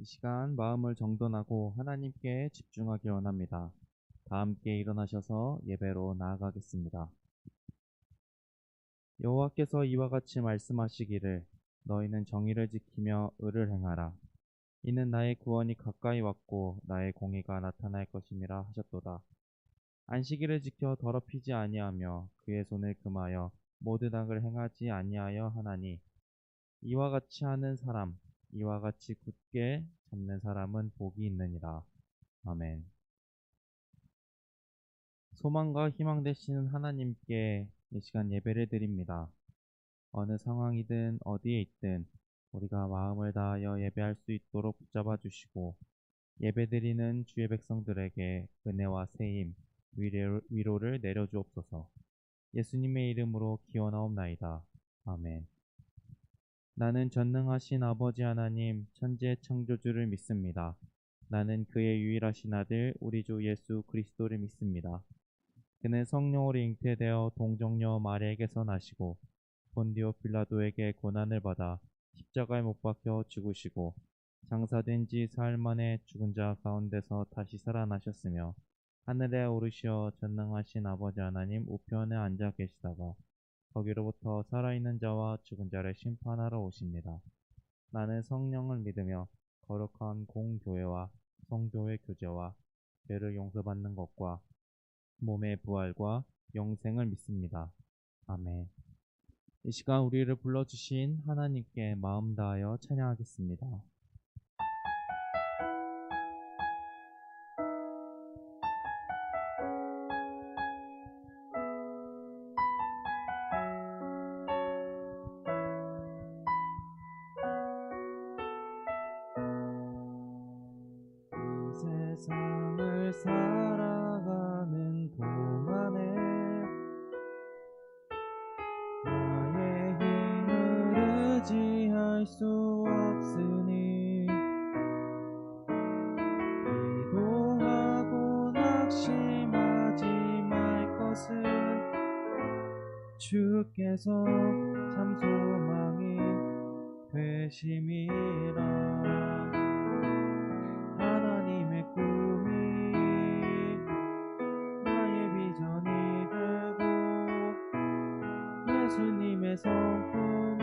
이 시간 마음을 정돈하고 하나님께 집중하기 원합니다. 다 함께 일어나셔서 예배로 나아가겠습니다. 여호와께서 이와 같이 말씀하시기를 너희는 정의를 지키며 의를 행하라. 이는 나의 구원이 가까이 왔고 나의 공의가 나타날 것임이라 하셨도다. 안식일을 지켜 더럽히지 아니하며 그의 손을 금하여 모든 악을 행하지 아니하여 하나니 이와 같이 하는 사람, 이와 같이 굳게 잡는 사람은 복이 있느니라. 아멘. 소망과 희망 되시는 하나님께 이 시간 예배를 드립니다. 어느 상황이든 어디에 있든 우리가 마음을 다하여 예배할 수 있도록 붙잡아 주시고 예배드리는 주의 백성들에게 은혜와 세임, 위로를 내려주옵소서. 예수님의 이름으로 기원하옵나이다. 아멘. 나는 전능하신 아버지 하나님 천지의 창조주를 믿습니다. 나는 그의 유일하신 아들 우리 주 예수 그리스도를 믿습니다. 그는 성령으로 잉태되어 동정녀 마리아에게서 나시고 본디오 빌라도에게 고난을 받아 십자가에 못 박혀 죽으시고 장사된 지 사흘 만에 죽은 자 가운데서 다시 살아나셨으며 하늘에 오르시어 전능하신 아버지 하나님 우편에 앉아 계시다가 거기로부터 살아있는 자와 죽은 자를 심판하러 오십니다. 나는 성령을 믿으며 거룩한 공교회와 성교회 교제와 죄를 용서받는 것과 몸의 부활과 영생을 믿습니다. 아멘. 이 시간 우리를 불러주신 하나님께 마음 다하여 찬양하겠습니다. 이 세상을 살아가는 동안에 나의 힘을 의지할 수 없으니 기도하고 낙심하지 말 것을 주께서 참 소망이 되심이라. 하나님의 꿈이 나의 비전이 되고 예수님의 성품이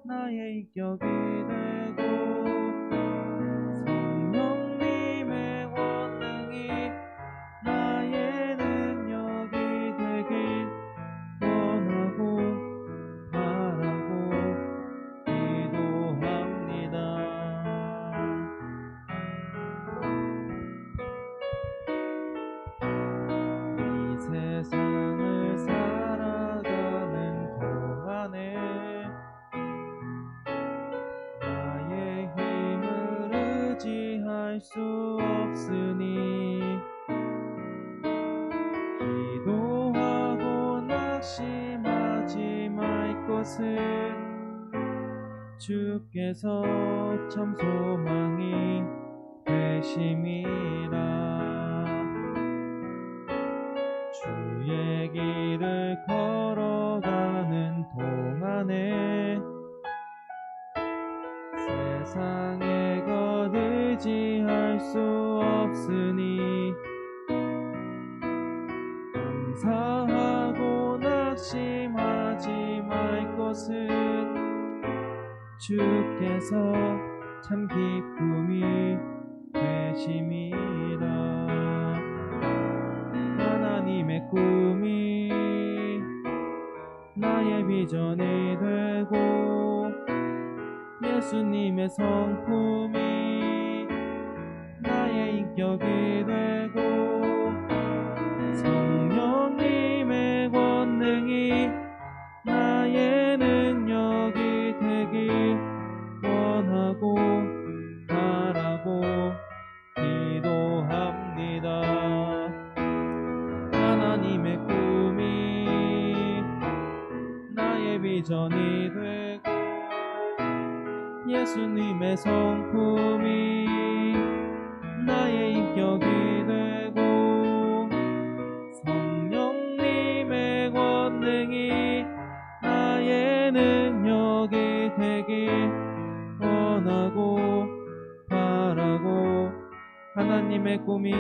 나의 인격이 되고 성령님의 권능이 나의 능력이 되길 원하고 바라고 기도합니다. 이 세상을 살아가는 동안에 나의 힘을 의지할 수 없으니 기도하고 낙심하지 말 것을 주께서 참 소망이 되심이라. 주의 길을 걸어가는 동안에 세상의 것 의지할 수 없으니 감사하고 낙심하지 말 것을 주께서 참 기쁨이 되심이라. 하나님의 꿈이 나의 비전이 되고 예수님의 성품이 나의 인격이 되고 성령님의 권능이 나의 능력이 되길 원하고 바라고 기도합니다. 하나님의 꿈이 나의 비전이 되고 예수님의 성품이 나의 인격이 되고 성령님의 권능이 나의 능력이 되길 원하고 하나님의 꿈이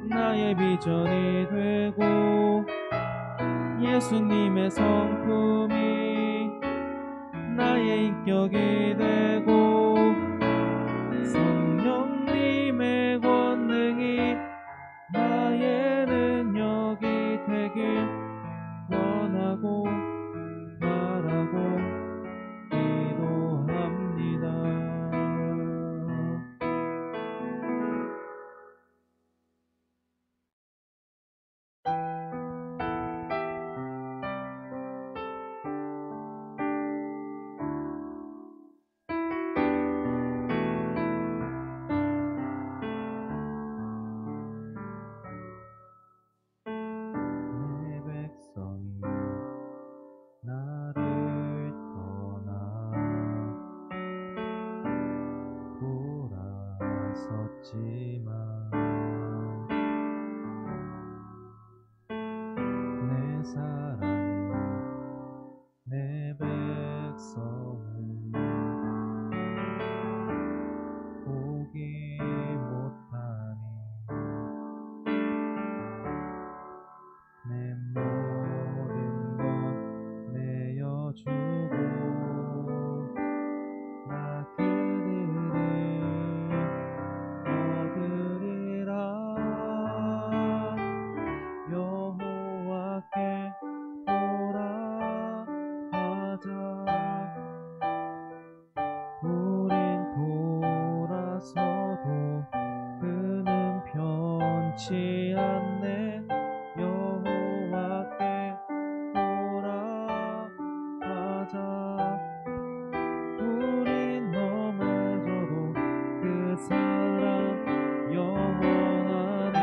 나의 비전이 되고 예수님의 성품이 나의 인격이 되고 성령님의 권능이 나의 능력이 되길 원하고 바라고 기도합니다. 내 백성이 나를 떠나 돌아섰지만 내 사랑이 내 백성을 포기 못하니 내 모든 것 내어주고 나 그들을 얻으리라. 여호와께 돌아가자. 우린 돌아서도 그는 변치 않네. 여호와께 돌아가자. 우린 넘어져도 그 사랑 영원하네.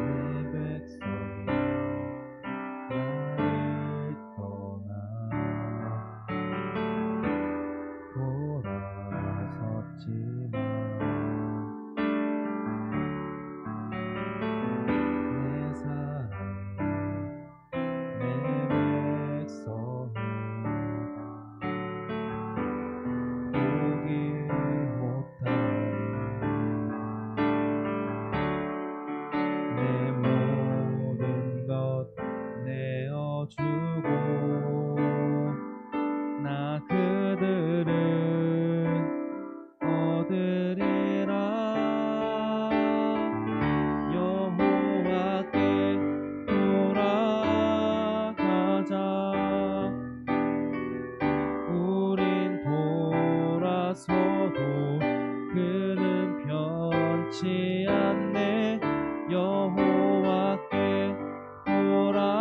내 백성이 나를 떠나 돌아섰지만 내 사랑이 내 백성이 포기 못하니 내 모든 것 내어주고 나 그들을 얻으리라. 여호와께 돌아가자. 우린 돌아서도 그는 변치 않네. 여호와께 돌아가자.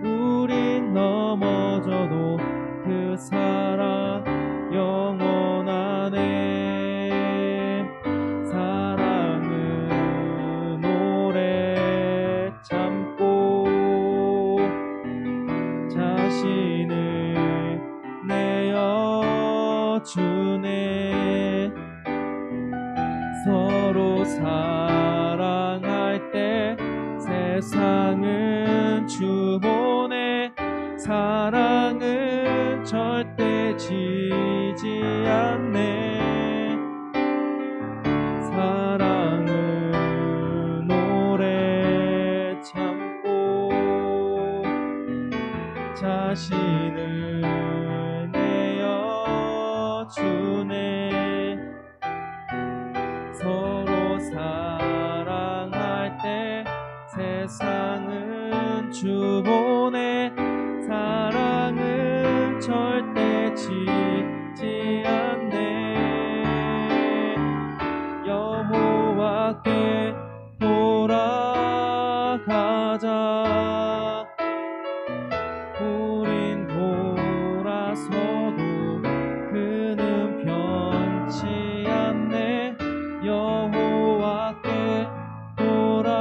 우린 넘어져도 그 사랑 영원하네. 사랑은 오래 참고 자신을 내어주네. 서로 사랑할 때 세상은 주보네. 사랑은 절대 지지 않네. 사랑은 오래 참고 자신을 내어주네. 서로 사랑할 때 세상은 주보네. 사랑은 절대 지지 않네. 여호와께 돌아가자. 우린 돌아서도 그는 변치 않네. 여호와께 돌아가자.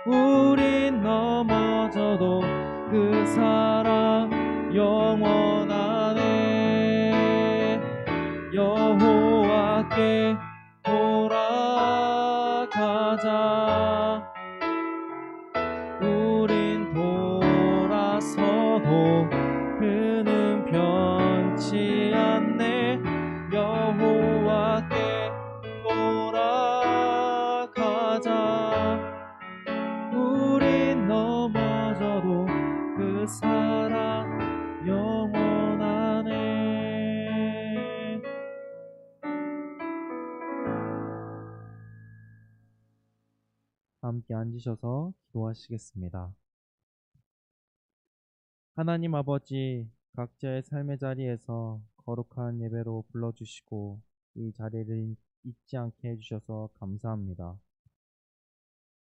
우린 넘어져 여호와께 돌아가자. 우린 돌아서도 그는 변치 않네. 여호와께 돌아가자. 우린 넘어져도 그 사랑 영원하네. 함께 앉으셔서 기도하시겠습니다. 하나님 아버지, 각자의 삶의 자리에서 거룩한 예배로 불러주시고 이 자리를 잊지 않게 해주셔서 감사합니다.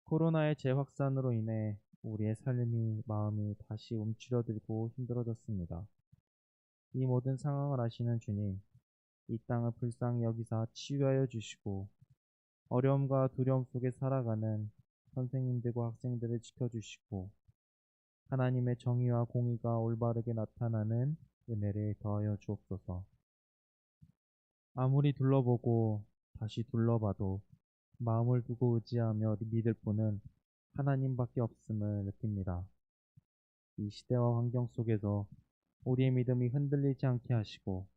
코로나의 재확산으로 인해 우리의 삶이 마음이 다시 움츠러들고 힘들어졌습니다. 이 모든 상황을 아시는 주님, 이 땅을 불쌍히 여기사 치유하여 주시고 어려움과 두려움 속에 살아가는 선생님들과 학생들을 지켜주시고 하나님의 정의와 공의가 올바르게 나타나는 은혜를 더하여 주옵소서. 아무리 둘러보고 다시 둘러봐도 마음을 두고 의지하며 믿을 분은 하나님밖에 없음을 느낍니다. 이 시대와 환경 속에서 우리의 믿음이 흔들리지 않게 하시고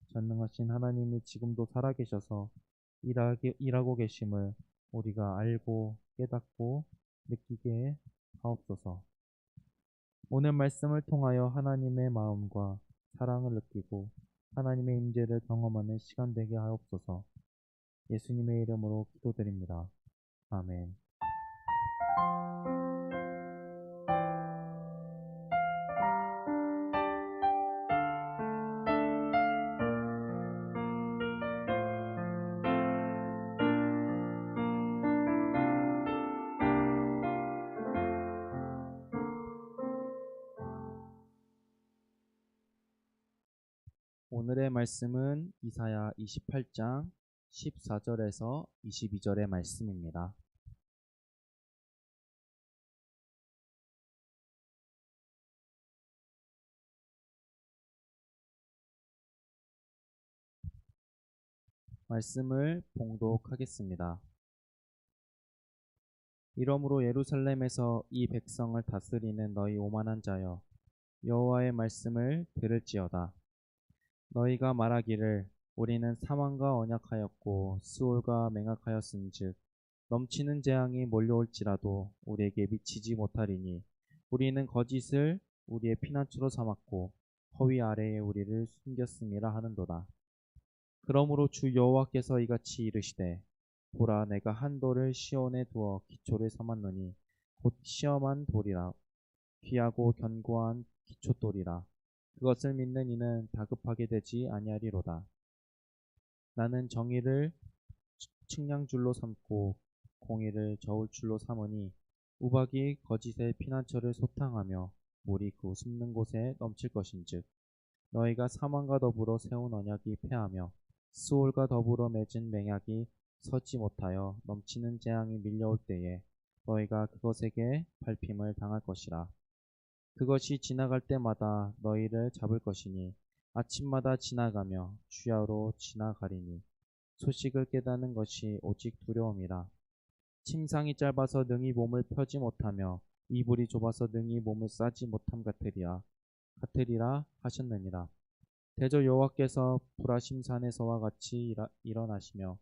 전능하신 하나님이 지금도 살아계셔서 일하고 계심을 우리가 알고 깨닫고 느끼게 하옵소서. 오늘 말씀을 통하여 하나님의 마음과 사랑을 느끼고 하나님의 임재를 경험하는 시간 되게 하옵소서. 예수님의 이름으로 기도드립니다. 아멘. 오늘의 말씀은 이사야 28장 14절에서 22절의 말씀입니다. 말씀을 봉독하겠습니다. 이러므로 예루살렘에서 이 백성을 다스리는 너희 오만한 자여, 여호와의 말씀을 들을지어다. 너희가 말하기를 우리는 사망과 언약하였고 스올과 맹약하였은즉 넘치는 재앙이 몰려올지라도 우리에게 미치지 못하리니 우리는 거짓을 우리의 피난처로 삼았고 허위 아래에 우리를 숨겼음이라 하는도다. 그러므로 주 여호와께서 이같이 이르시되 보라, 내가 한 돌을 시온에 두어 기초를 삼았노니 곧 시험한 돌이라, 귀하고 견고한 기초돌이라. 그것을 믿는 이는 다급하게 되지 아니하리로다. 나는 정의를 측량줄로 삼고 공의를 저울줄로 삼으니 우박이 거짓의 피난처를 소탕하며 물이 그 숨는 곳에 넘칠 것인즉 너희가 사망과 더불어 세운 언약이 패하며 스올과 더불어 맺은 맹약이 서지 못하여 넘치는 재앙이 밀려올 때에 너희가 그것에게 밟힘을 당할 것이라. 그것이 지나갈 때마다 너희를 잡을 것이니 아침마다 지나가며 주야로 지나가리니 소식을 깨닫는 것이 오직 두려움이라. 침상이 짧아서 능히 몸을 펴지 못하며 이불이 좁아서 능히 몸을 싸지 못함 같으리라 하셨느니라. 대저 여호와께서 브라심산에서와 같이 일어나시며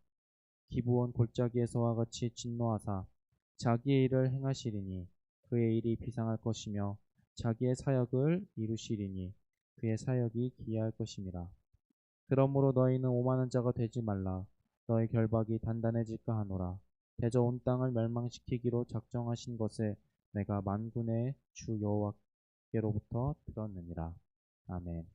기브온 골짜기에서와 같이 진노하사 자기의 일을 행하시리니 그의 일이 비상할 것이며 자기의 사역을 이루시리니 그의 사역이 기이할 것임이라. 그러므로 너희는 오만한 자가 되지 말라. 너희 결박이 단단해질까 하노라. 대저 온 땅을 멸망시키기로 작정하신 것을 내가 만군의 주 여호와께로부터 들었느니라. 아멘.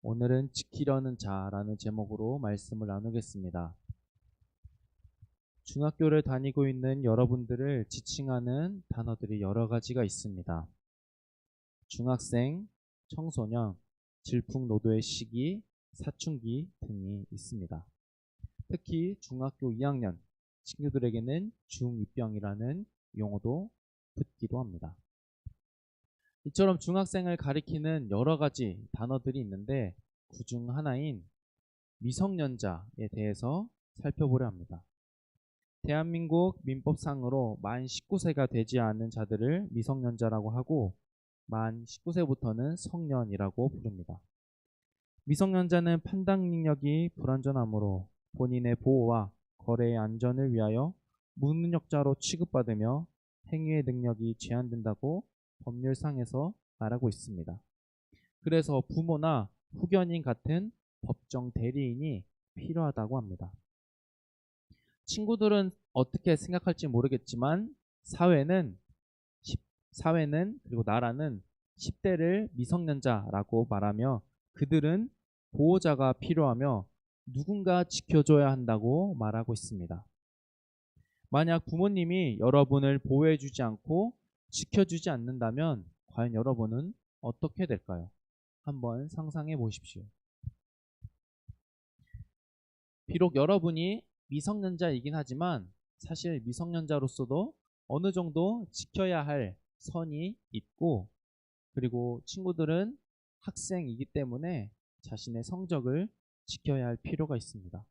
오늘은 지키려는 자라는 제목으로 말씀을 나누겠습니다. 중학교를 다니고 있는 여러분들을 지칭하는 단어들이 여러 가지가 있습니다. 중학생, 청소년, 질풍노도의 시기, 사춘기 등이 있습니다. 특히 중학교 2학년 친구들에게는 중2병이라는 용어도 붙기도 합니다. 이처럼 중학생을 가리키는 여러 가지 단어들이 있는데 그중 하나인 미성년자에 대해서 살펴보려 합니다. 대한민국 민법상으로 만 19세가 되지 않은 자들을 미성년자라고 하고 만 19세부터는 성년이라고 부릅니다. 미성년자는 판단 능력이 불완전하므로 본인의 보호와 거래의 안전을 위하여 무능력자로 취급받으며 행위의 능력이 제한된다고 법률상에서 말하고 있습니다. 그래서 부모나 후견인 같은 법정 대리인이 필요하다고 합니다. 친구들은 어떻게 생각할지 모르겠지만 사회는 그리고 나라는 10대를 미성년자라고 말하며 그들은 보호자가 필요하며 누군가 지켜줘야 한다고 말하고 있습니다. 만약 부모님이 여러분을 보호해주지 않고 지켜주지 않는다면 과연 여러분은 어떻게 될까요? 한번 상상해 보십시오. 비록 여러분이 미성년자이긴 하지만 사실 미성년자로서도 어느 정도 지켜야 할 선이 있고, 그리고 친구들은 학생이기 때문에 자신의 성적을 지켜야 할 필요가 있습니다.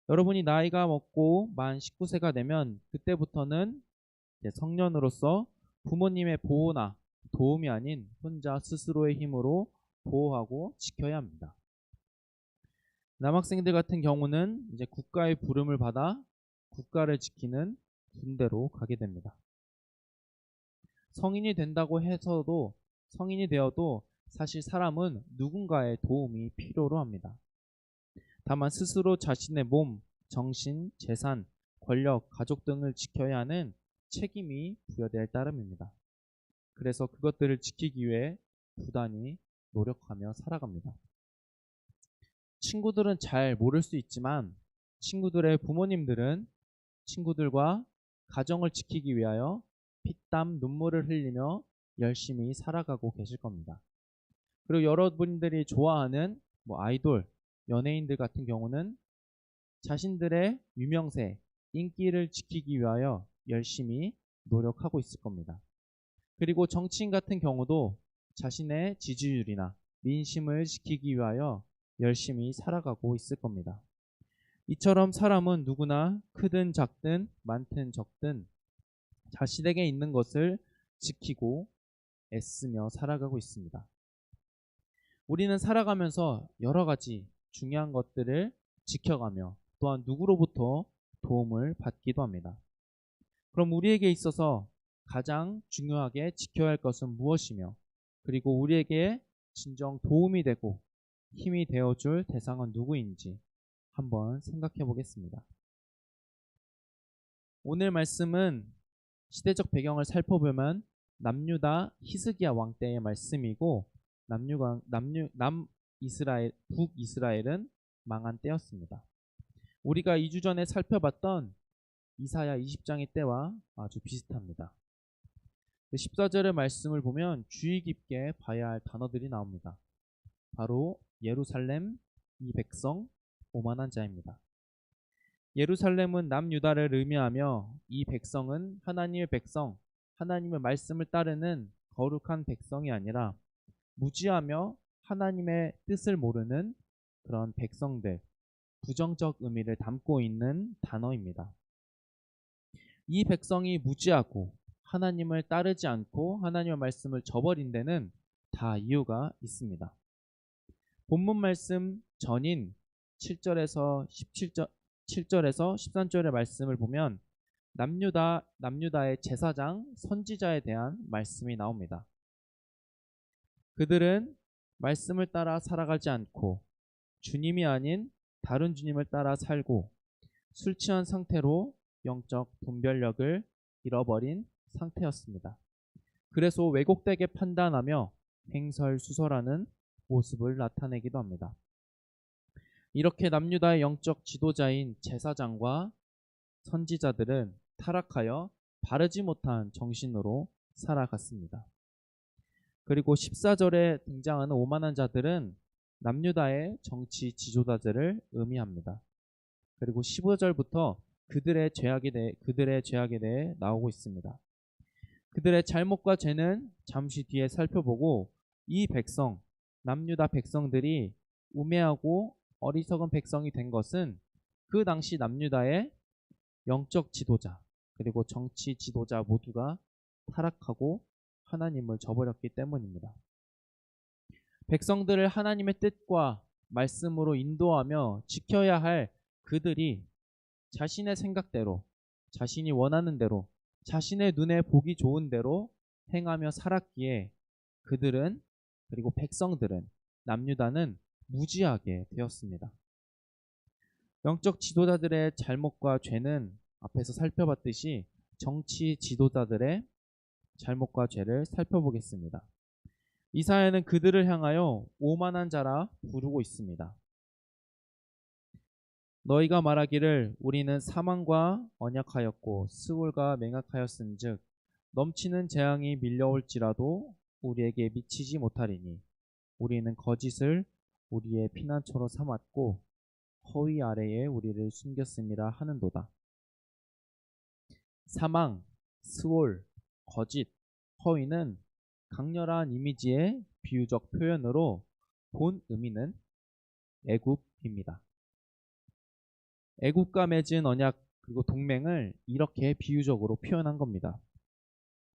여러분이 나이가 먹고 만 19세가 되면 그때부터는 성년으로서 부모님의 보호나 도움이 아닌 혼자 스스로의 힘으로 보호하고 지켜야 합니다. 남학생들 같은 경우는 이제 국가의 부름을 받아 국가를 지키는 군대로 가게 됩니다. 성인이 되어도 사실 사람은 누군가의 도움이 필요로 합니다. 다만 스스로 자신의 몸, 정신, 재산, 권력, 가족 등을 지켜야 하는 책임이 부여될 따름입니다. 그래서 그것들을 지키기 위해 부단히 노력하며 살아갑니다. 친구들은 잘 모를 수 있지만 친구들의 부모님들은 친구들과 가정을 지키기 위하여 피땀 눈물을 흘리며 열심히 살아가고 계실 겁니다. 그리고 여러분들이 좋아하는 아이돌, 연예인들 같은 경우는 자신들의 유명세, 인기를 지키기 위하여 열심히 노력하고 있을 겁니다. 그리고 정치인 같은 경우도 자신의 지지율이나 민심을 지키기 위하여 열심히 살아가고 있을 겁니다. 이처럼 사람은 누구나 크든 작든 많든 적든 자신에게 있는 것을 지키고 애쓰며 살아가고 있습니다. 우리는 살아가면서 여러 가지 중요한 것들을 지켜가며 또한 누구로부터 도움을 받기도 합니다. 그럼 우리에게 있어서 가장 중요하게 지켜야 할 것은 무엇이며, 그리고 우리에게 진정 도움이 되고 힘이 되어줄 대상은 누구인지 한번 생각해 보겠습니다. 오늘 말씀은 시대적 배경을 살펴보면 남유다 히스기야 왕 때의 말씀이고, 북이스라엘은 망한 때였습니다. 우리가 2주 전에 살펴봤던 이사야 20장의 때와 아주 비슷합니다. 14절의 말씀을 보면 주의 깊게 봐야 할 단어들이 나옵니다. 바로 예루살렘, 이 백성, 오만한 자입니다. 예루살렘은 남유다를 의미하며 이 백성은 하나님의 백성, 하나님의 말씀을 따르는 거룩한 백성이 아니라 무지하며 하나님의 뜻을 모르는 그런 백성들, 부정적 의미를 담고 있는 단어입니다. 이 백성이 무지하고 하나님을 따르지 않고 하나님의 말씀을 저버린 데는 다 이유가 있습니다. 본문 말씀 전인 7절에서 13절의 말씀을 보면 남유다의 제사장, 선지자에 대한 말씀이 나옵니다. 그들은 말씀을 따라 살아가지 않고 주님이 아닌 다른 주님을 따라 살고 술 취한 상태로 영적 분별력을 잃어버린 상태였습니다. 그래서 왜곡되게 판단하며 횡설수설하는 모습을 나타내기도 합니다. 이렇게 남유다의 영적 지도자인 제사장과 선지자들은 타락하여 바르지 못한 정신으로 살아갔습니다. 그리고 14절에 등장하는 오만한 자들은 남유다의 정치 지도자들을 의미합니다. 그리고 15절부터 그들의 죄악에 대해 나오고 있습니다. 그들의 잘못과 죄는 잠시 뒤에 살펴보고 이 백성, 남유다 백성들이 우매하고 어리석은 백성이 된 것은 그 당시 남유다의 영적 지도자 그리고 정치 지도자 모두가 타락하고 하나님을 저버렸기 때문입니다. 백성들을 하나님의 뜻과 말씀으로 인도하며 지켜야 할 그들이 자신의 생각대로, 자신이 원하는 대로, 자신의 눈에 보기 좋은 대로 행하며 살았기에 그들은, 그리고 백성들은, 남유다는 무지하게 되었습니다. 영적 지도자들의 잘못과 죄는 앞에서 살펴봤듯이 정치 지도자들의 잘못과 죄를 살펴보겠습니다. 이사야는 그들을 향하여 오만한 자라 부르고 있습니다. 너희가 말하기를 우리는 사망과 언약하였고 스울과 맹약하였은즉 넘치는 재앙이 밀려올지라도 우리에게 미치지 못하리니 우리는 거짓을 우리의 피난처로 삼았고 허위 아래에 우리를 숨겼음이라 하는도다. 사망, 스올, 거짓, 허위는 강렬한 이미지의 비유적 표현으로 본 의미는 애굽입니다. 애굽과 맺은 언약 그리고 동맹을 이렇게 비유적으로 표현한 겁니다.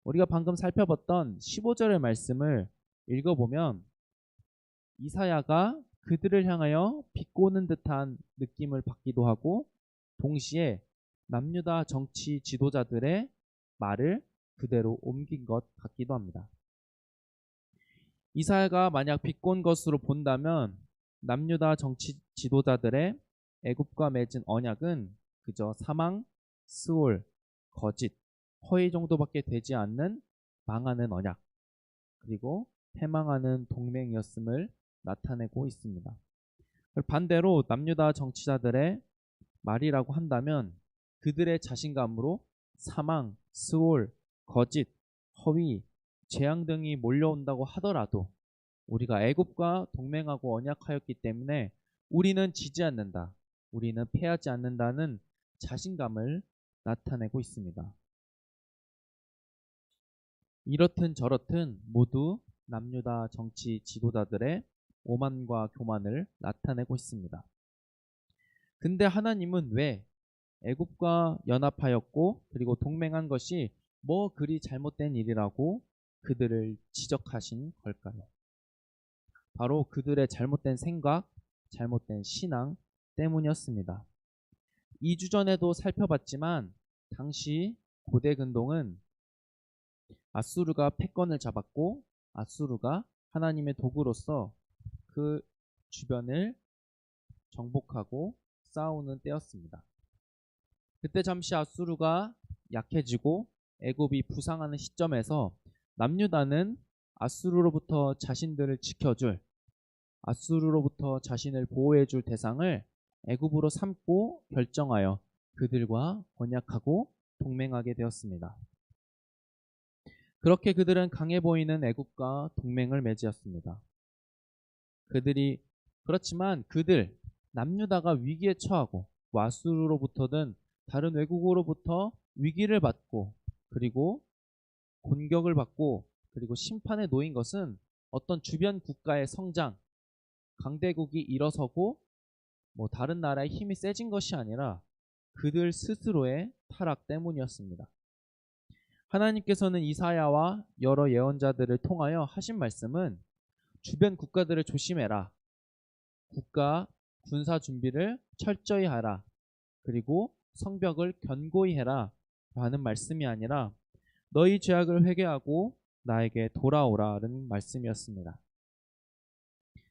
우리가 방금 살펴봤던 15절의 말씀을 읽어보면 이사야가 그들을 향하여 비꼬는 듯한 느낌을 받기도 하고 동시에 남유다 정치 지도자들의 말을 그대로 옮긴 것 같기도 합니다. 이사야가 만약 비꼰 것으로 본다면 남유다 정치 지도자들의 애굽과 맺은 언약은 그저 사망, 스올, 거짓, 허위 정도밖에 되지 않는 망하는 언약, 그리고 패망하는 동맹이었음을 나타내고 있습니다. 반대로 남유다 정치자들의 말이라고 한다면 그들의 자신감으로 사망, 스올, 거짓, 허위, 재앙 등이 몰려온다고 하더라도 우리가 애굽과 동맹하고 언약하였기 때문에 우리는 지지 않는다, 우리는 패하지 않는다는 자신감을 나타내고 있습니다. 이렇든 저렇든 모두 남유다 정치 지도자들의 오만과 교만을 나타내고 있습니다. 근데 하나님은 왜 애굽과 연합하였고 그리고 동맹한 것이 뭐 그리 잘못된 일이라고 그들을 지적하신 걸까요? 바로 그들의 잘못된 생각, 잘못된 신앙 때문이었습니다. 2주 전에도 살펴봤지만 당시 고대 근동은 아수르가 패권을 잡았고 아수르가 하나님의 도구로서 그 주변을 정복하고 싸우는 때였습니다. 그때 잠시 아수르가 약해지고 애굽이 부상하는 시점에서 남유다는 아수르로부터 자신들을 지켜줄, 아수르로부터 자신을 보호해줄 대상을 애굽으로 삼고 결정하여 그들과 언약하고 동맹하게 되었습니다. 그렇게 그들은 강해 보이는 애굽과 동맹을 맺었습니다. 그렇지만 남유다가 위기에 처하고 아수르로부터든 다른 외국으로부터 위기를 받고 그리고 공격을 받고 그리고 심판에 놓인 것은 어떤 주변 국가의 성장, 강대국이 일어서고 다른 나라의 힘이 세진 것이 아니라 그들 스스로의 타락 때문이었습니다. 하나님께서는 이사야와 여러 예언자들을 통하여 하신 말씀은 주변 국가들을 조심해라, 국가 군사 준비를 철저히 하라, 그리고 성벽을 견고히 해라 라는 말씀이 아니라 너희 죄악을 회개하고 나에게 돌아오라는 말씀이었습니다.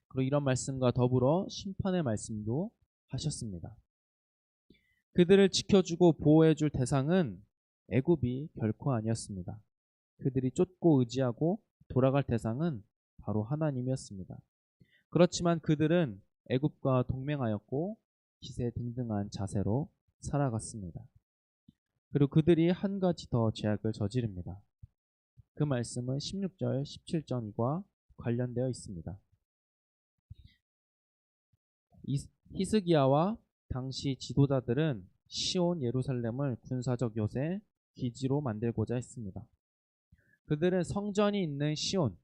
그리고 이런 말씀과 더불어 심판의 말씀도 하셨습니다. 그들을 지켜주고 보호해줄 대상은 애굽이 결코 아니었습니다. 그들이 쫓고 의지하고 돌아갈 대상은 바로 하나님이었습니다. 그렇지만 그들은 애굽과 동맹하였고 기세등등한 자세로 살아갔습니다. 그리고 그들이 한 가지 더 죄악을 저지릅니다. 그 말씀은 16절, 17절과 관련되어 있습니다. 히스기야와 당시 지도자들은 시온 예루살렘을 군사적 요새 기지로 만들고자 했습니다. 그들은 성전이 있는 시온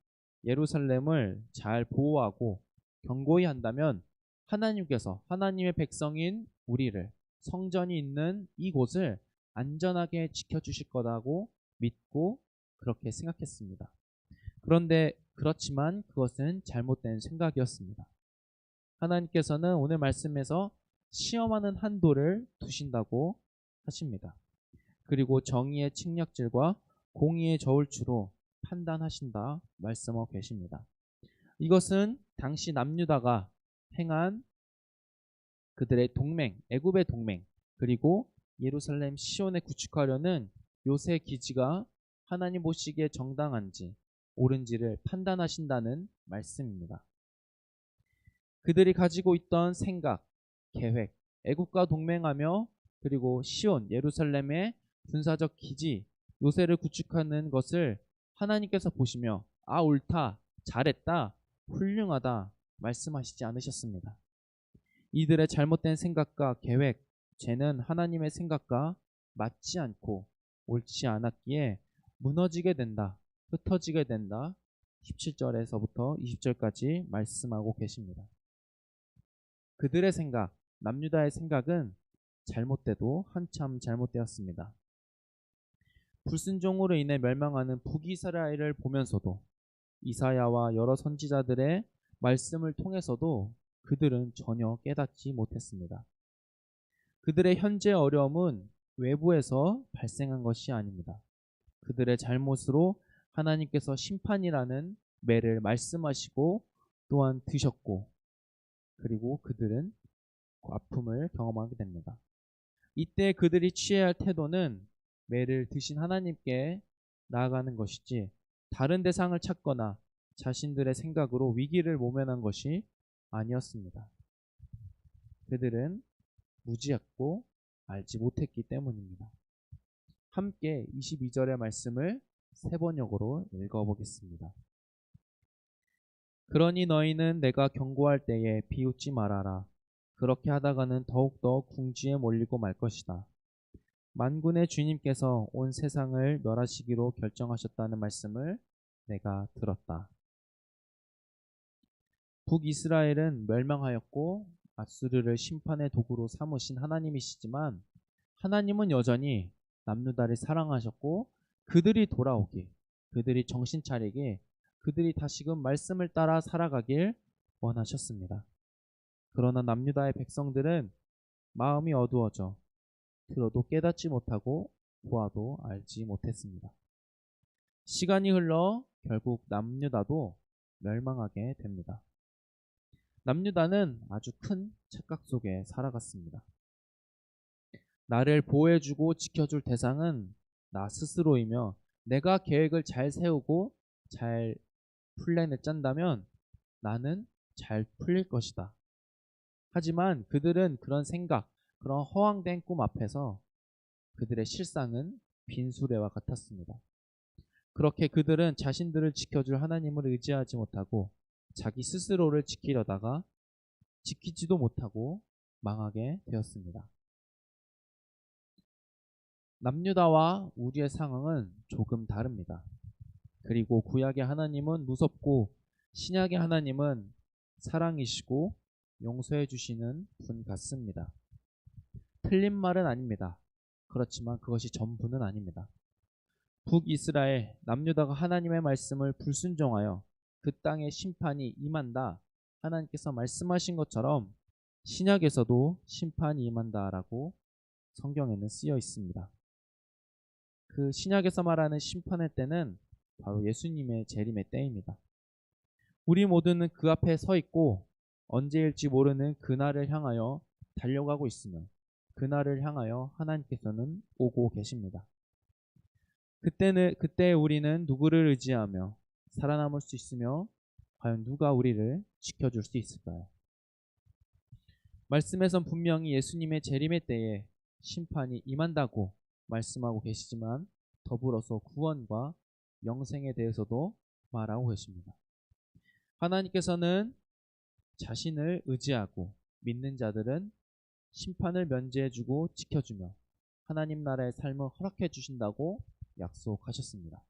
예루살렘을 잘 보호하고 견고히 한다면 하나님께서 하나님의 백성인 우리를 성전이 있는 이곳을 안전하게 지켜주실 거라고 믿고 그렇게 생각했습니다. 그런데 그렇지만 그것은 잘못된 생각이었습니다. 하나님께서는 오늘 말씀에서 시험하는 한도를 두신다고 하십니다. 그리고 정의의 측량질과 공의의 저울추로 판단하신다 말씀하고 계십니다. 이것은 당시 남유다가 행한 그들의 동맹, 애굽의 동맹, 그리고 예루살렘 시온에 구축하려는 요새 기지가 하나님 보시기에 정당한지 옳은지를 판단하신다는 말씀입니다. 그들이 가지고 있던 생각, 계획, 애굽과 동맹하며 그리고 시온, 예루살렘의 군사적 기지, 요새를 구축하는 것을 하나님께서 보시며 아 옳다, 잘했다, 훌륭하다 말씀하시지 않으셨습니다. 이들의 잘못된 생각과 계획, 죄는 하나님의 생각과 맞지 않고 옳지 않았기에 무너지게 된다, 흩어지게 된다. 17절에서부터 20절까지 말씀하고 계십니다. 그들의 생각, 남유다의 생각은 잘못돼도 한참 잘못되었습니다. 불순종으로 인해 멸망하는 북이스라엘을 보면서도 이사야와 여러 선지자들의 말씀을 통해서도 그들은 전혀 깨닫지 못했습니다. 그들의 현재 어려움은 외부에서 발생한 것이 아닙니다. 그들의 잘못으로 하나님께서 심판이라는 매를 말씀하시고 또한 드셨고 그리고 그들은 아픔을 경험하게 됩니다. 이때 그들이 취해야 할 태도는 매를 드신 하나님께 나아가는 것이지 다른 대상을 찾거나 자신들의 생각으로 위기를 모면한 것이 아니었습니다. 그들은 무지했고 알지 못했기 때문입니다. 함께 22절의 말씀을 세 번역으로 읽어보겠습니다. 그러니 너희는 내가 경고할 때에 비웃지 말아라. 그렇게 하다가는 더욱더 궁지에 몰리고 말 것이다. 만군의 주님께서 온 세상을 멸하시기로 결정하셨다는 말씀을 내가 들었다. 북이스라엘은 멸망하였고 아수르를 심판의 도구로 삼으신 하나님이시지만 하나님은 여전히 남유다를 사랑하셨고 그들이 돌아오길, 그들이 정신 차리길, 그들이 다시금 말씀을 따라 살아가길 원하셨습니다. 그러나 남유다의 백성들은 마음이 어두워져 들어도 깨닫지 못하고 보아도 알지 못했습니다. 시간이 흘러 결국 남유다도 멸망하게 됩니다. 남유다는 아주 큰 착각 속에 살아갔습니다. 나를 보호해주고 지켜줄 대상은 나 스스로이며 내가 계획을 잘 세우고 잘 플랜을 짠다면 나는 잘 풀릴 것이다. 하지만 그들은 그런 생각, 그런 허황된 꿈 앞에서 그들의 실상은 빈수레와 같았습니다. 그렇게 그들은 자신들을 지켜줄 하나님을 의지하지 못하고 자기 스스로를 지키려다가 지키지도 못하고 망하게 되었습니다. 남유다와 우리의 상황은 조금 다릅니다. 그리고 구약의 하나님은 무섭고 신약의 하나님은 사랑이시고 용서해 주시는 분 같습니다. 틀린 말은 아닙니다. 그렇지만 그것이 전부는 아닙니다. 북이스라엘, 남유다가 하나님의 말씀을 불순종하여 그 땅에 심판이 임한다. 하나님께서 말씀하신 것처럼 신약에서도 심판이 임한다라고 성경에는 쓰여 있습니다. 그 신약에서 말하는 심판의 때는 바로 예수님의 재림의 때입니다. 우리 모두는 그 앞에 서 있고 언제일지 모르는 그날을 향하여 달려가고 있으며 그날을 향하여 하나님께서는 오고 계십니다. 그때 우리는 누구를 의지하며 살아남을 수 있으며 과연 누가 우리를 지켜줄 수 있을까요? 말씀에선 분명히 예수님의 재림의 때에 심판이 임한다고 말씀하고 계시지만 더불어서 구원과 영생에 대해서도 말하고 계십니다. 하나님께서는 자신을 의지하고 믿는 자들은 심판을 면제해주고 지켜주며 하나님 나라의 삶을 허락해 주신다고 약속하셨습니다.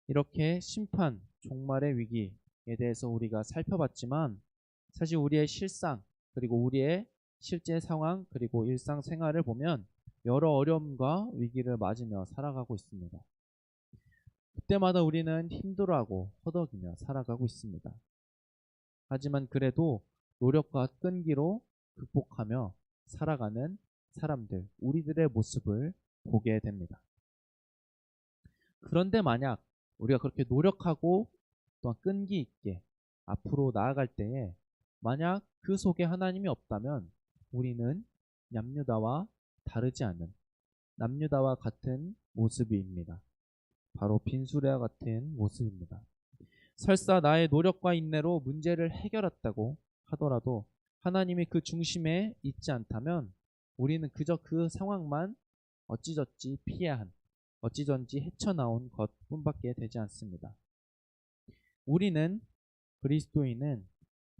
이렇게 심판, 종말의 위기에 대해서 우리가 살펴봤지만 사실 우리의 실상, 그리고 우리의 실제 상황, 그리고 일상생활을 보면 여러 어려움과 위기를 맞으며 살아가고 있습니다. 그때마다 우리는 힘들어하고 허덕이며 살아가고 있습니다. 하지만 그래도 노력과 끈기로 극복하며 살아가는 사람들, 우리들의 모습을 보게 됩니다. 그런데 만약 우리가 그렇게 노력하고 또한 끈기 있게 앞으로 나아갈 때에 만약 그 속에 하나님이 없다면 우리는 남유다와 다르지 않은, 남유다와 같은 모습입니다. 바로 빈수레와 같은 모습입니다. 설사 나의 노력과 인내로 문제를 해결했다고 하더라도 하나님이 그 중심에 있지 않다면 우리는 그저 그 상황만 어찌저찌 피해야 한, 어찌저찌 헤쳐나온 것뿐밖에 되지 않습니다. 우리는, 그리스도인은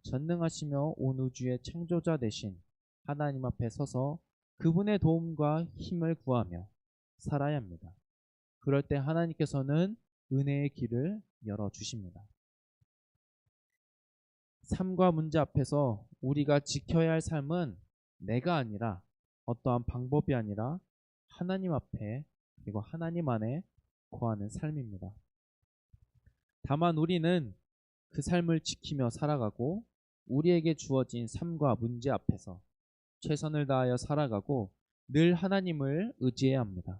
전능하시며 온 우주의 창조자 되신 하나님 앞에 서서 그분의 도움과 힘을 구하며 살아야 합니다. 그럴 때 하나님께서는 은혜의 길을 열어주십니다. 삶과 문제 앞에서 우리가 지켜야 할 삶은 내가 아니라, 어떠한 방법이 아니라 하나님 앞에, 그리고 하나님 안에 거하는 삶입니다. 다만 우리는 그 삶을 지키며 살아가고 우리에게 주어진 삶과 문제 앞에서 최선을 다하여 살아가고 늘 하나님을 의지해야 합니다.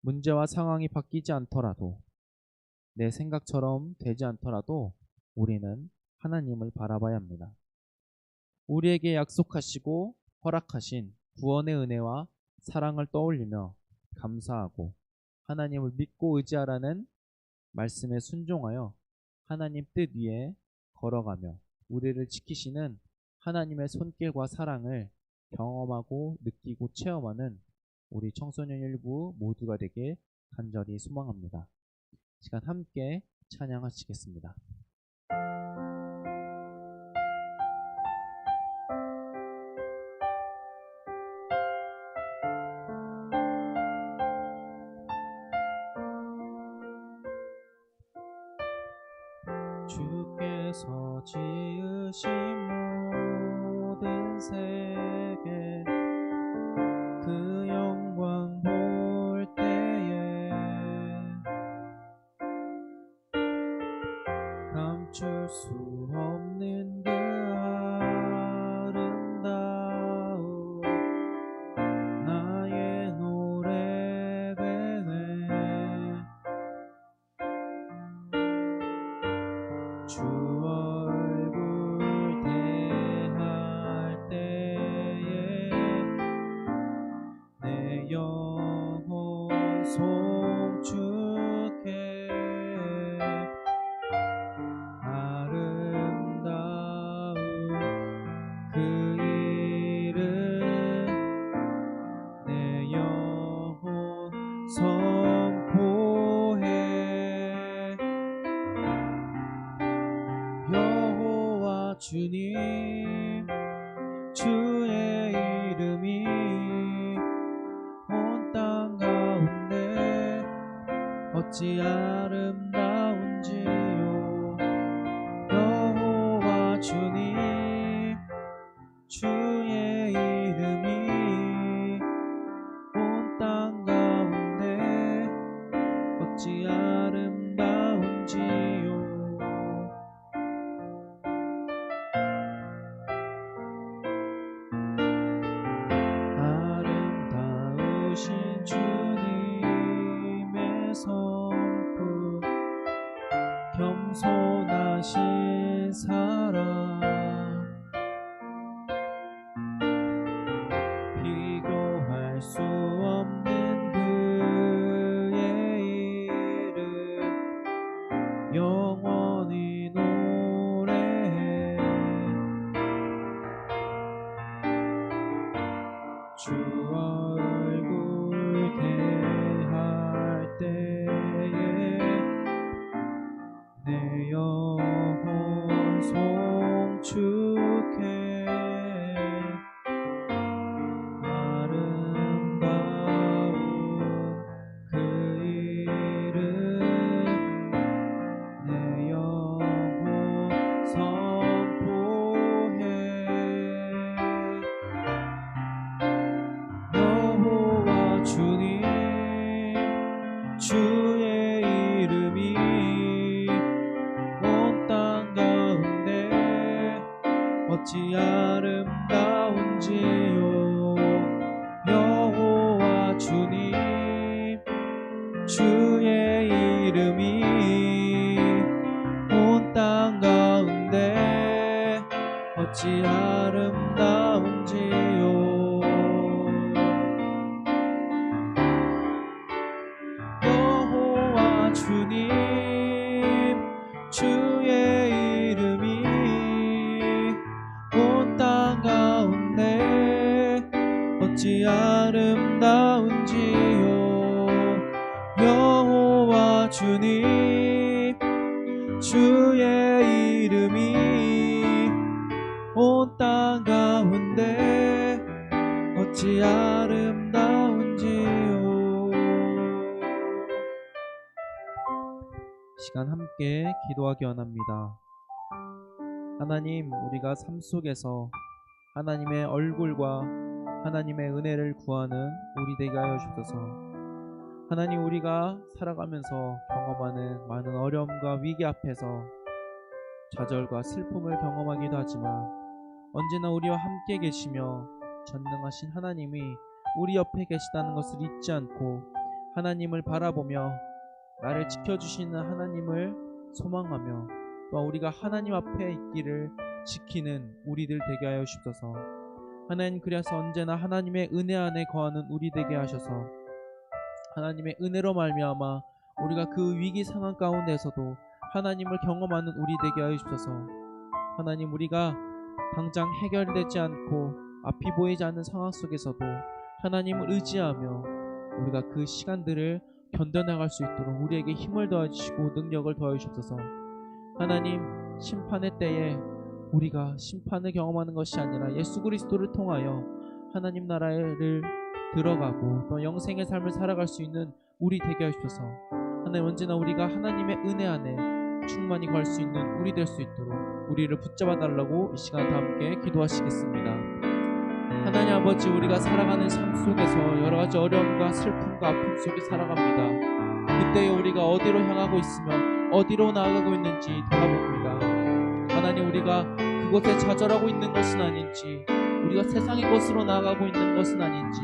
문제와 상황이 바뀌지 않더라도, 내 생각처럼 되지 않더라도 우리는 하나님을 바라봐야 합니다. 우리에게 약속하시고 허락하신 구원의 은혜와 사랑을 떠올리며 감사하고 하나님을 믿고 의지하라는 말씀에 순종하여 하나님 뜻 위에 걸어가며 우리를 지키시는 하나님의 손길과 사랑을 경험하고 느끼고 체험하는 우리 청소년 일부 모두가 되길 간절히 소망합니다. 시간 함께 찬양하시겠습니다. 주께서 지으신 모든 세계 그 영광 볼 때에 감출 수 없는 그 아름다움 나의 노래되네. 주 얼굴 대할 때에 내 영혼 송축해. 아름다운 그 이름 내 영혼 선포해. 여호와 주님 주의 이름이 온 땅 가운데 어찌 아름다운지요. 여호와 주님 주의 이름이 온 땅 가운데 어찌 아름다운지요. 아름다우신 주님의 성품 겸손하신 사랑 비교할 수 없는 그의 이름 영원히 노래해. 주 얼굴 대할 때에 내 영혼 송축해. 아름다운 그 이름 내 영혼 선포해. 어찌 아름다운지요. 여호와 주님 주의 이름이 온 땅 가운데 어찌 아름다운지요. 여호와 주님 주의 이름이 온 땅 가운데 어찌 아름다운지요. 여호와 주님 주의 이름이 온 땅 가운데 어찌 아름다운지요. 시간 함께 기도하기 원합니다. 하나님, 우리가 삶 속에서 하나님의 얼굴과 하나님의 은혜를 구하는 우리 되게 하여 주옵소서. 하나님, 우리가 살아가면서 경험하는 많은 어려움과 위기 앞에서 좌절과 슬픔을 경험하기도 하지만 언제나 우리와 함께 계시며 전능하신 하나님이 우리 옆에 계시다는 것을 잊지 않고 하나님을 바라보며 나를 지켜주시는 하나님을 소망하며 또 우리가 하나님 앞에 있기를 지키는 우리들 되게 하여 주옵소서. 하나님, 그래서 언제나 하나님의 은혜 안에 거하는 우리 되게 하셔서 하나님의 은혜로 말미암아 우리가 그 위기 상황 가운데서도 하나님을 경험하는 우리 되게 하여 주옵소서. 하나님, 우리가 당장 해결되지 않고 앞이 보이지 않는 상황 속에서도 하나님을 의지하며 우리가 그 시간들을 견뎌나갈 수 있도록 우리에게 힘을 더해주시고 능력을 더해주옵소서. 하나님, 심판의 때에 우리가 심판을 경험하는 것이 아니라 예수 그리스도를 통하여 하나님 나라를 들어가고 또 영생의 삶을 살아갈 수 있는 우리 되게 하옵소서. 하나님, 언제나 우리가 하나님의 은혜 안에 충만히 갈 수 있는 우리 될 수 있도록 우리를 붙잡아 달라고 이 시간 다 함께 기도하시겠습니다. 하나님 아버지, 우리가 살아가는 삶 속에서 여러 가지 어려움과 슬픔과 아픔 속에 살아갑니다. 그때에 우리가 어디로 향하고 있으며 어디로 나아가고 있는지 돌아봅니다. 하나님, 우리가 그곳에 좌절하고 있는 것은 아닌지, 우리가 세상의 것으로 나아가고 있는 것은 아닌지,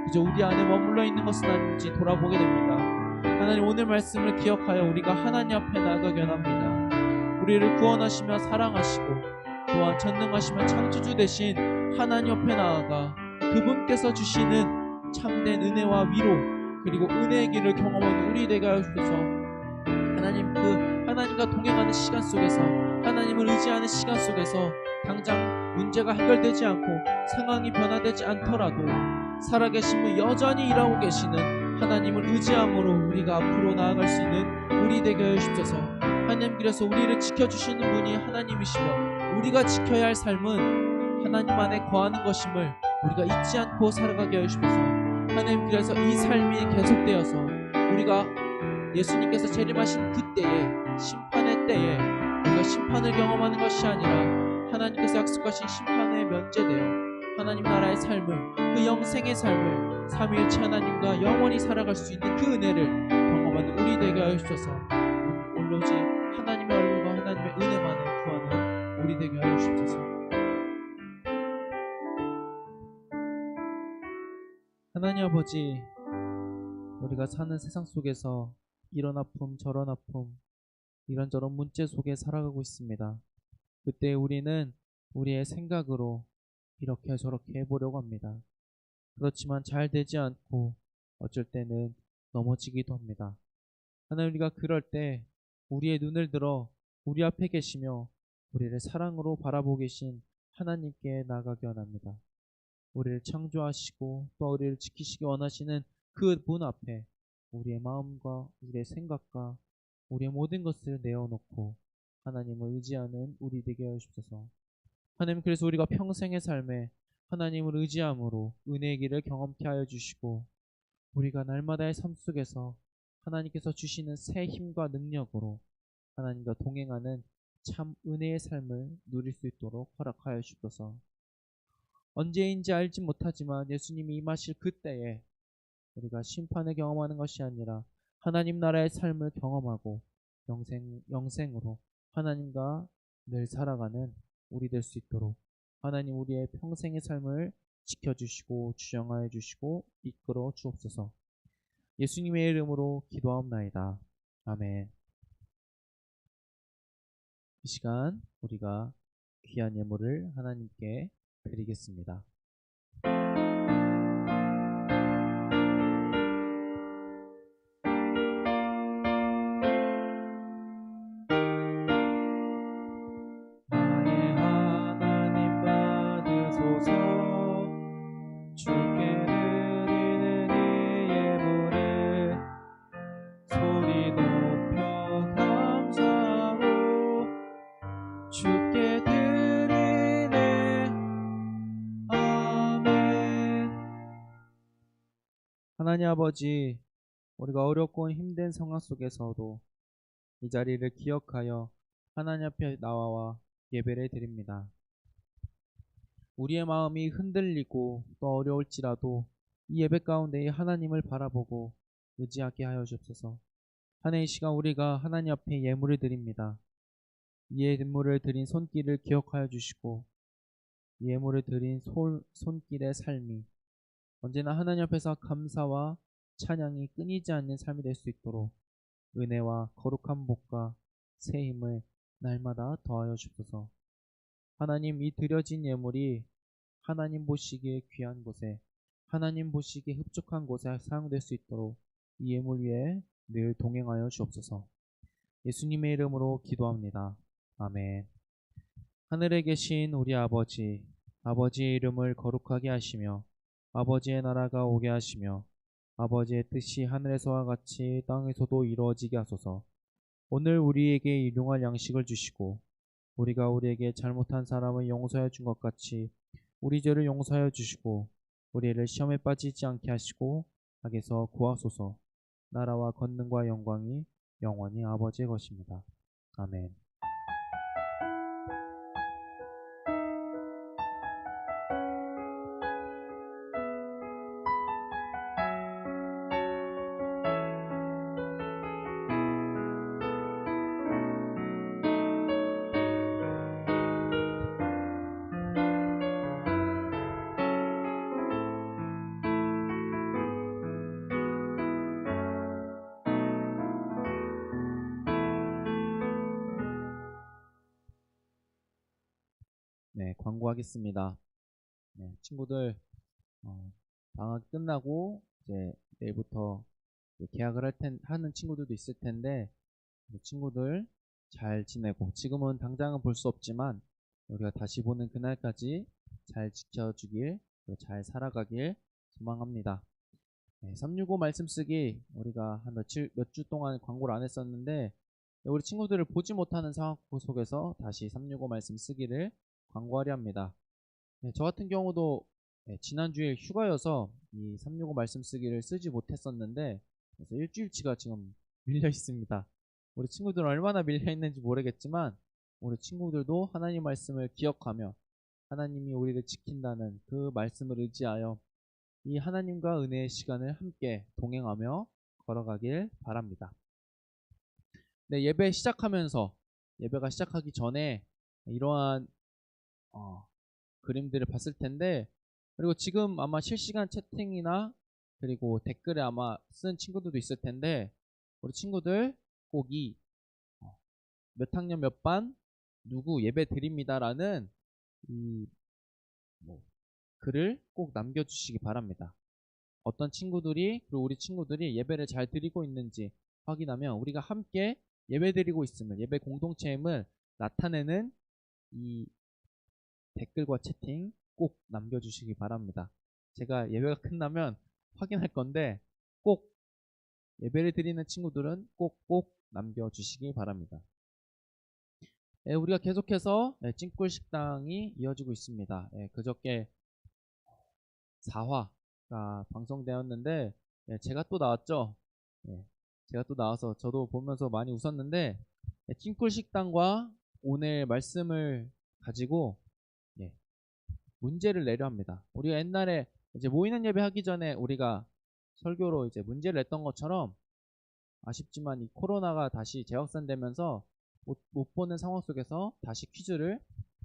그저 우리 안에 머물러 있는 것은 아닌지 돌아보게 됩니다. 하나님, 오늘 말씀을 기억하여 우리가 하나님 앞에 나아가게 원합니다. 우리를 구원하시며 사랑하시고 또한 전능하시며 창조주 되신 하나님 옆에 나아가 그분께서 주시는 참된 은혜와 위로 그리고 은혜의 길을 경험하는 우리 되게 하옵소서. 하나님, 그 하나님과 동행하는 시간 속에서 하나님을 의지하는 시간 속에서 당장 문제가 해결되지 않고 상황이 변화되지 않더라도 살아계신 분 여전히 일하고 계시는 하나님을 의지함으로 우리가 앞으로 나아갈 수 있는 우리 되게 하옵소서. 하나님, 그래서 우리를 지켜주시는 분이 하나님이시며 우리가 지켜야 할 삶은 하나님 안에 거하는 것임을 우리가 잊지 않고 살아가게 하옵소서. 하나님, 그래서 이 삶이 계속되어서 우리가 예수님께서 재림하신 그때에 심판의 때에 우리가 심판을 경험하는 것이 아니라 하나님께서 약속하신 심판에 면제되어 하나님 나라의 삶을, 그 영생의 삶을 삼위일체 하나님과 영원히 살아갈 수 있는 그 은혜를 경험하는 우리 되게 하옵소서. 오로지 하나님의 얼굴과 하나님의 은혜만을 구하는 우리 되게 하옵소서. 하나님 아버지, 우리가 사는 세상 속에서 이런 아픔 저런 아픔 이런저런 문제 속에 살아가고 있습니다. 그때 우리는 우리의 생각으로 이렇게 저렇게 해보려고 합니다. 그렇지만 잘 되지 않고 어쩔 때는 넘어지기도 합니다. 하나님, 우리가 그럴 때 우리의 눈을 들어 우리 앞에 계시며 우리를 사랑으로 바라보고 계신 하나님께 나아가기 원합니다. 우리를 창조하시고 또 우리를 지키시기 원하시는 그 문 앞에 우리의 마음과 우리의 생각과 우리의 모든 것을 내어놓고 하나님을 의지하는 우리 되게 하옵소서. 하나님, 그래서 우리가 평생의 삶에 하나님을 의지함으로 은혜의 길을 경험케 하여 주시고 우리가 날마다의 삶 속에서 하나님께서 주시는 새 힘과 능력으로 하나님과 동행하는 참 은혜의 삶을 누릴 수 있도록 허락하여 주옵소서. 언제인지 알지 못하지만 예수님이 임하실 그때에 우리가 심판을 경험하는 것이 아니라 하나님 나라의 삶을 경험하고 영생으로 하나님과 늘 살아가는 우리 될 수 있도록 하나님 우리의 평생의 삶을 지켜주시고 주장하여 주시고 이끌어 주옵소서. 예수님의 이름으로 기도하옵나이다. 아멘. 이 시간 우리가 귀한 예물을 하나님께 드리겠습니다. 나의 하나님 받으소서. 주께 드리는 이 예물을 소리 높여 감사하고 주께 드리네. 아멘. 하나님 아버지, 우리가 어렵고 힘든 상황 속에서도 이 자리를 기억하여 하나님 앞에 나와 예배를 드립니다. 우리의 마음이 흔들리고 또 어려울지라도 이 예배 가운데 하나님을 바라보고 의지하게 하여 주옵소서. 하나님, 이 시간 우리가 하나님 앞에 예물을 드립니다. 이 예물을 드린 손길을 기억하여 주시고 이 예물을 드린 손길의 삶이 언제나 하나님 앞에서 감사와 찬양이 끊이지 않는 삶이 될 수 있도록 은혜와 거룩한 복과 새 힘을 날마다 더하여 주옵소서. 하나님, 이 드려진 예물이 하나님 보시기에 귀한 곳에, 하나님 보시기에 흡족한 곳에 사용될 수 있도록 이 예물 위에 늘 동행하여 주옵소서. 예수님의 이름으로 기도합니다. 아멘. 하늘에 계신 우리 아버지, 아버지의 이름을 거룩하게 하시며 아버지의 나라가 오게 하시며 아버지의 뜻이 하늘에서와 같이 땅에서도 이루어지게 하소서. 오늘 우리에게 일용할 양식을 주시고 우리가 우리에게 잘못한 사람을 용서해 준 것 같이 우리 죄를 용서하여 주시고 우리를 시험에 빠지지 않게 하시고 악에서 구하소서. 나라와 권능과 영광이 영원히 아버지의 것입니다. 아멘. 네, 광고하겠습니다. 네, 친구들, 방학 끝나고 이제 내일부터 계약을 하는 친구들도 있을 텐데, 친구들 잘 지내고, 지금은 당장은 볼 수 없지만, 우리가 다시 보는 그날까지 잘 지켜주길, 잘 살아가길 소망합니다. 네, 365 말씀 쓰기, 우리가 한 몇 주 동안 광고를 안 했었는데, 우리 친구들을 보지 못하는 상황 속에서 다시 365 말씀 쓰기를 광고하려 합니다. 네, 저 같은 경우도 지난주에 휴가여서 이 365 말씀 쓰기를 쓰지 못했었는데 그래서 일주일치가 지금 밀려 있습니다. 우리 친구들은 얼마나 밀려 있는지 모르겠지만 우리 친구들도 하나님 말씀을 기억하며 하나님이 우리를 지킨다는 그 말씀을 의지하여 이 하나님과 은혜의 시간을 함께 동행하며 걸어가길 바랍니다. 네, 예배가 시작하기 전에 이러한 그림들을 봤을 텐데, 그리고 지금 아마 실시간 채팅이나 그리고 댓글에 아마 쓴 친구들도 있을 텐데, 우리 친구들 꼭 이 몇 학년 몇 반 누구 예배 드립니다라는 이 글을 꼭 남겨주시기 바랍니다. 어떤 친구들이, 그리고 우리 친구들이 예배를 잘 드리고 있는지 확인하면 우리가 함께 예배 드리고 있음을, 예배 공동체임을 나타내는 이 댓글과 채팅 꼭 남겨주시기 바랍니다. 제가 예배가 끝나면 확인할 건데 꼭 예배를 드리는 친구들은 꼭꼭 남겨주시기 바랍니다. 우리가 계속해서 찐꿀 식당이 이어지고 있습니다. 그저께 4화가 방송되었는데 제가 또 나왔죠. 제가 또 나와서 저도 보면서 많이 웃었는데 찐꿀 식당과 오늘 말씀을 가지고 문제를 내려 합니다. 우리가 옛날에 이제 모이는 예배 하기 전에 우리가 설교로 이제 문제를 냈던 것처럼 아쉽지만 이 코로나가 다시 재확산되면서 못 보는 상황 속에서 다시 퀴즈를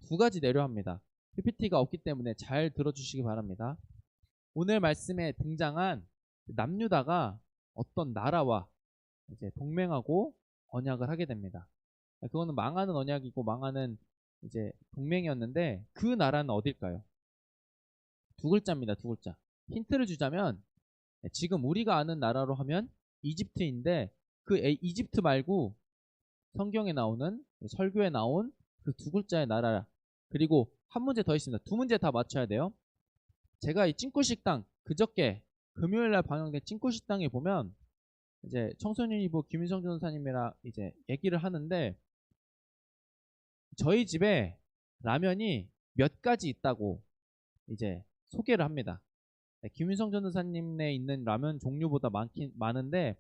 두 가지 내려합니다. PPT가 없기 때문에 잘 들어주시기 바랍니다. 오늘 말씀에 등장한 남유다가 어떤 나라와 이제 동맹하고 언약을 하게 됩니다. 그거는 망하는 언약이고 망하는 이제 동맹이었는데 그 나라는 어딜까요? 두 글자입니다. 두 글자. 힌트를 주자면 지금 우리가 아는 나라로 하면 이집트인데 그 이집트 말고 성경에 나오는 설교에 나온 그 두 글자의 나라. 그리고 한 문제 더 있습니다. 두 문제 다 맞춰야 돼요. 제가 이 찐꿀식당 그저께 금요일날 방영된 찐꿀식당에 보면 이제 청소년이부 김윤성 전도사님이랑 이제 얘기를 하는데 저희 집에 라면이 몇 가지 있다고 이제 소개를 합니다. 김윤성 전도사님네 있는 라면 종류보다 많은데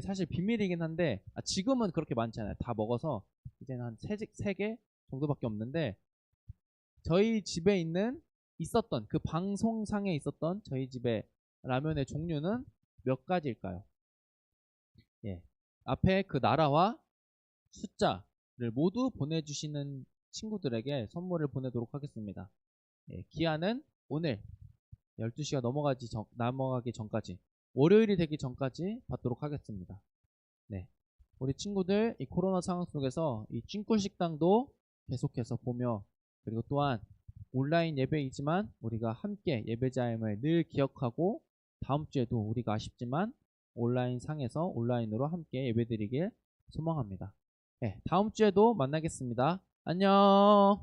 사실 비밀이긴 한데 지금은 그렇게 많지 않아요. 다 먹어서 이제는 한 3개 정도밖에 없는데 저희 집에 있었던 그 방송상에 있었던 저희 집의 라면의 종류는 몇 가지일까요? 예. 앞에 그 나라와 숫자를 모두 보내주시는 친구들에게 선물을 보내도록 하겠습니다. 예. 기한은 오늘 12시가 넘어가기 전까지 월요일이 되기 전까지 받도록 하겠습니다. 네. 우리 친구들 이 코로나 상황 속에서 이 찐꿀식당도 계속해서 보며 그리고 또한 온라인 예배이지만 우리가 함께 예배자임을 늘 기억하고 다음 주에도 우리가 아쉽지만 온라인 상에서 온라인으로 함께 예배드리길 소망합니다. 네, 다음 주에도 만나겠습니다. 안녕.